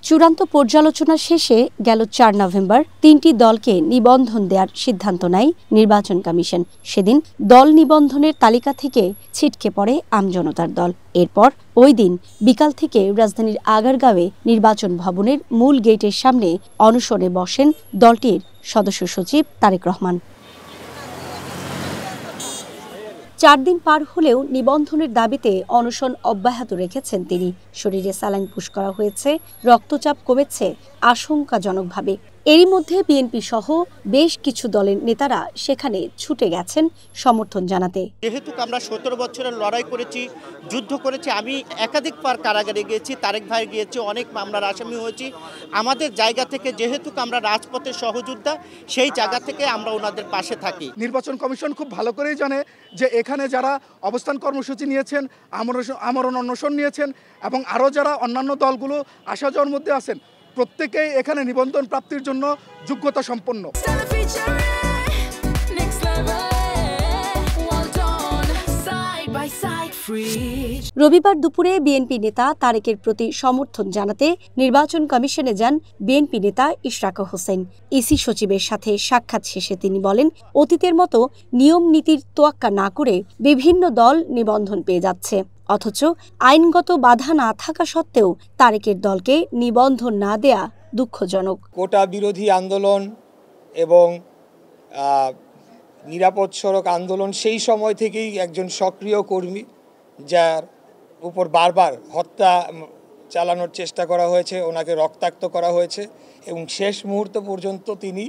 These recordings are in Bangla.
চূড়ান্ত পর্যালোচনা শেষে গেল ৪ নভেম্বর ৩টি দলকে নিবন্ধন দেওয়ার সিদ্ধান্ত নেয় নির্বাচন কমিশন। সেদিন দল নিবন্ধনের তালিকা থেকে ছিটকে পড়ে আমজনতার দল। এরপর ওই দিন বিকাল থেকে রাজধানীর আগারগাঁওয়ে নির্বাচন ভবনের মূল গেটের সামনে অনশনে বসেন দলটির সদস্য সচিব তারেক রহমান। ৪ দিন পার হলেও নিবন্ধনের দাবিতে অনশন অব্যাহত রেখেছেন তিনি। শরীরে স্যালাইন পুশ করা হয়েছে, রক্তচাপ কমেছে আশঙ্কাজনকভাবে। এরই মধ্যে বিএনপি সহ বেশ কিছু দলের নেতারা সেখানে ছুটে গেছেন সমর্থন জানাতে। যেহেতু আমরা ১৭ বছরের লড়াই করেছি, যুদ্ধ করেছি, আমি একাধিকবার কারাগারে গিয়েছি, তারেক ভাই গিয়েছি, অনেক মামলার আসামি হয়েছি। আমাদের জায়গা থেকে যেহেতু আমরা রাজপথের সহযোদ্ধা, সেই জায়গা থেকে আমরা ওনাদের পাশে থাকি। নির্বাচন কমিশন খুব ভালো করেই জানে যে এখানে যারা অবস্থান কর্মসূচি নিয়েছেন, আমরণ অনশন নিয়েছেন এবং আরও যারা অন্যান্য দলগুলো আসা যাওয়ার মধ্যে আছেন, প্রত্যেকেই এখানে নিবন্ধন প্রাপ্তির জন্য যোগ্যতা সম্পন্ন। রবিবার দুপুরে বিএনপি নেতা তারেকের প্রতি সমর্থন জানাতে নির্বাচন কমিশনে যান বিএনপি নেতা ইশরাক হোসেন। ইসি সচিবের সাথে সাক্ষাৎ শেষে তিনি বলেন, অতীতের মতো নিয়ম নীতির তোয়াক্কা না করে বিভিন্ন দল নিবন্ধন পেয়ে যাচ্ছে, অথচ আইনগত বাধা না থাকা সত্ত্বেও তারেকের দলকে নিবন্ধন না দেয়া দুঃখজনক। কোটা বিরোধী আন্দোলন এবং নিরাপদ সড়ক আন্দোলন সেই সময় থেকেই একজন সক্রিয় কর্মী, যার উপর বারবার হত্যা চালানোর চেষ্টা করা হয়েছে, ওনাকে রক্তাক্ত করা হয়েছে এবং শেষ মুহূর্ত পর্যন্ত তিনি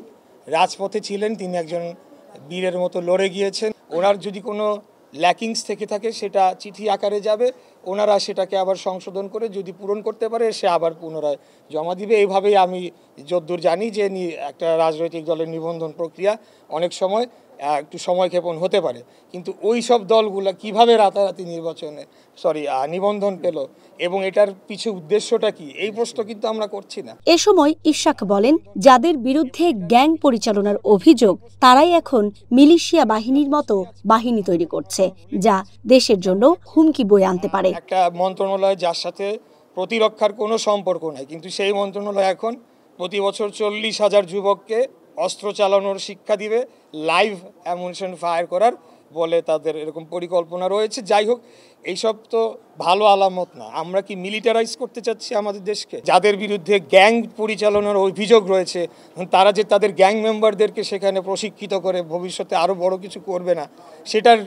রাজপথে ছিলেন। তিনি একজন বীরের মতো লড়ে গিয়েছেন। ওনার যদি কোনো ল্যাকিংস থেকে থাকে সেটা চিঠি আকারে যাবে, ওনারা সেটাকে আবার সংশোধন করে যদি পূরণ করতে পারে সে আবার পুনরায় জমা দিবে। এইভাবেই আমি যদ্দূর জানি যে একটা রাজনৈতিক দলের নিবন্ধন প্রক্রিয়া অনেক সময় একটু সময়ক্ষেপণ হতে পারে, কিন্তু ওই সব দলগুলো কিভাবে রাতারাতি নিবন্ধন পেল এবং এটার পিছু উদ্দেশ্যটা কি, এই প্রশ্ন কিন্তু আমরা করছি না। এ সময় ইশরাক বলেন, যাদের বিরুদ্ধে গ্যাং পরিচালনার অভিযোগ তারাই এখন মিলিশিয়া বাহিনীর মতো বাহিনী তৈরি করছে, যা দেশের জন্য হুমকি বয়ে আনতে পারে। একটা মন্ত্রণালয় যার সাথে প্রতিরক্ষার কোনো সম্পর্ক নাই, কিন্তু সেই মন্ত্রণালয় এখন প্রতি বছর 40,000 যুবককে অস্ত্র চালানোর শিক্ষা দিবে, লাইভ অ্যামুনিশন ফায়ার করার বলে তাদের এরকম পরিকল্পনা রয়েছে। যাই হোক, এইসব তো ভালো আলামত না। আমরা কি মিলিটারাইজ করতে চাচ্ছি আমাদের দেশকে? যাদের বিরুদ্ধে গ্যাং পরিচালনার অভিযোগ রয়েছে তারা যে তাদের গ্যাং মেম্বারদেরকে সেখানে প্রশিক্ষিত করে ভবিষ্যতে আরও বড় কিছু করবে না, সেটার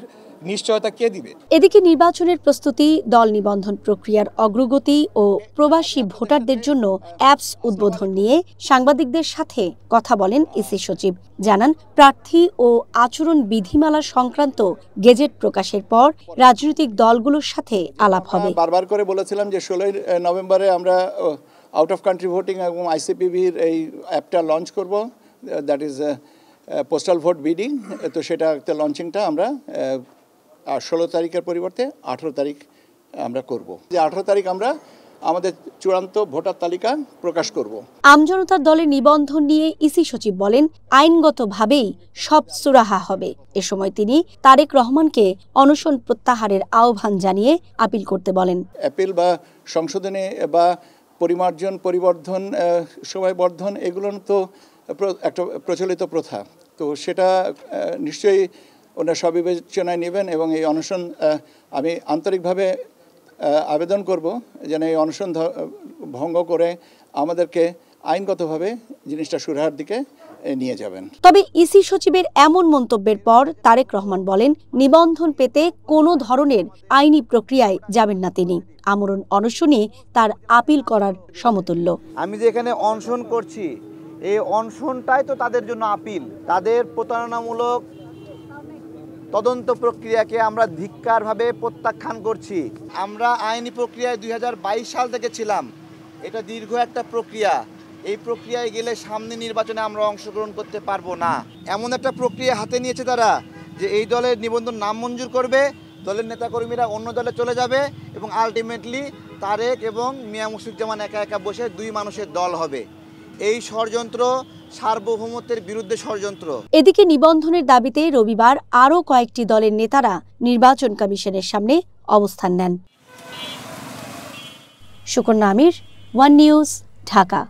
নিশ্চয়তা কে দিবে? এদিকে নির্বাচনের প্রস্তুতি, দল নিবন্ধন প্রক্রিয়ার অগ্রগতি ও প্রবাসী ভোটারদের জন্য অ্যাপস উদ্বোধন নিয়ে সাংবাদিকদের সাথে কথা বলেন ইসি সচিব। জানান, প্রার্থী ও আচরণ বিধিমালা সংক্রান্ত গেজেট প্রকাশের পর রাজনৈতিক দলগুলোর সাথে আলাপ হবে। বারবার করে বলেছিলাম যে 16 নভেম্বরে আমরা আউট অফ কান্ট্রি ভোটিং এবং আইসিপিবির এই অ্যাপটা লঞ্চ করব, that is postal vote bidding. তো সেটা লঞ্চিংটা আমরা 16 তারিখের পরিবর্তে 18 তারিখ আমরা করব। যে 18 তারিখ আমরা আমাদের চূড়ান্ত ভোটার তালিকা প্রকাশ করব। আমজনতার দলের নিবন্ধন নিয়ে ইসি সচিব বলেন, আইনগতভাবেই সব সুরাহা হবে। এ সময় তিনি তারেক রহমানকে অনশন প্রত্যাহারের আহ্বান জানিয়ে আপিল করতে বলেন। অ্যাপিল বা সংশোধনে বা পরিমার্জন, পরিবর্ধন, সময়বর্ধন এগুলো তো একটা প্রচলিত প্রথা, তো সেটা নিশ্চয়ই ওনারা সবিবেচনায় নেবেন এবং এই অনশন আমি আন্তরিকভাবে আবেদন করব যেন এই অনশন ভঙ্গ করে আমাদেরকে আইনগতভাবে জিনিসটা সুরাহার দিকে নিয়ে যাবেন। তবে ইসি সচিবের এমন মন্তব্যের পর তারেক রহমান বলেন, নিবন্ধন পেতে কোনো ধরনের আইনি প্রক্রিয়ায় যাবেন না তিনি। আমরণ অনশনই তার আপিল করার সমতুল্য। আমি যে এখানে অনশন করছি, এই অনশনটাই তো তাদের জন্য আপিল। তাদের প্রতারণামূলক তদন্ত প্রক্রিয়াকে আমরা ধিক্কারভাবে প্রত্যাখ্যান করছি। আমরা আইনি প্রক্রিয়ায় 2022 সাল থেকে ছিলাম। এটা দীর্ঘ একটা প্রক্রিয়া। এই প্রক্রিয়ায় গেলে সামনে নির্বাচনে আমরা অংশগ্রহণ করতে পারবো না। এমন একটা প্রক্রিয়া হাতে নিয়েছে তারা যে এই দলের নিবন্ধন নামঞ্জুর করবে, দলের নেতাকর্মীরা অন্য দলে চলে যাবে এবং আলটিমেটলি তারেক এবং মিয়া মুশফিকুজ্জামান একা একা বসে 2 মানুষের দল হবে। এই ষড়যন্ত্র সার্বভৌমত্বের বিরুদ্ধে ষড়যন্ত্র। এদিকে নিবন্ধনের দাবিতে রবিবার আরও কয়েকটি দলের নেতারা নির্বাচন কমিশনের সামনে অবস্থান নেন। সুকন্যা আমির, ওয়ান নিউজ, ঢাকা।